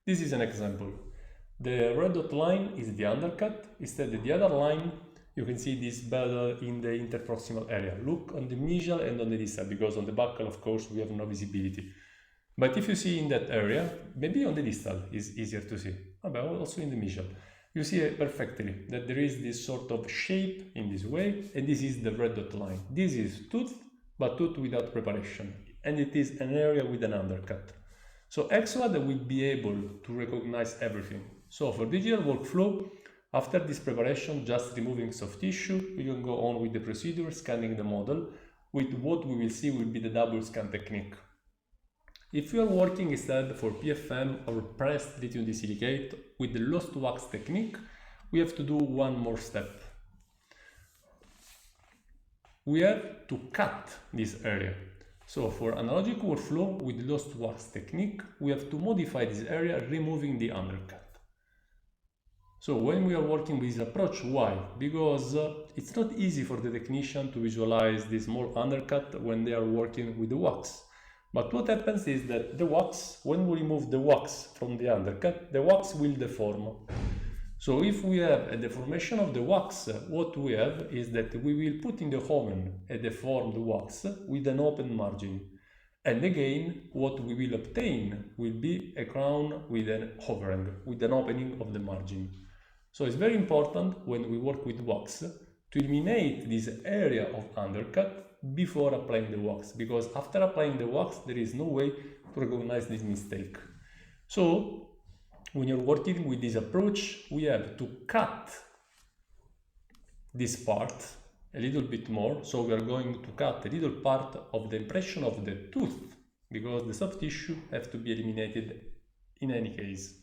This is an example. The red dot line is the undercut. Instead, the other line, you can see this better in the interproximal area. Look on the mesial and on the distal, because on the buccal, of course, we have no visibility. But if you see in that area, maybe on the distal is easier to see, but also in the mesial, you see perfectly that there is this sort of shape in this way, and this is the red dot line. This is tooth, but tooth without preparation, and it is an area with an undercut. So XWAD will be able to recognize everything. So for digital workflow, after this preparation, just removing soft tissue, we can go on with the procedure, scanning the model, with what we will see will be the double scan technique. If you are working instead for PFM or pressed lithium disilicate with the lost wax technique, we have to do one more step. We have to cut this area. So for analogic workflow with lost wax technique, we have to modify this area, removing the undercut. So when we are working with this approach, why? Because it's not easy for the technician to visualize this small undercut when they are working with the wax. But what happens is that the wax, when we remove the wax from the undercut, the wax will deform. So if we have a deformation of the wax, what we have is that we will put in the oven a deformed wax with an open margin. And again, what we will obtain will be a crown with an overhang, with an opening of the margin. So it's very important when we work with wax to eliminate this area of undercut before applying the wax, because after applying the wax there is no way to recognize this mistake. So when you're working with this approach, we have to cut this part a little bit more. So we are going to cut a little part of the impression of the tooth, because the soft tissue has to be eliminated in any case.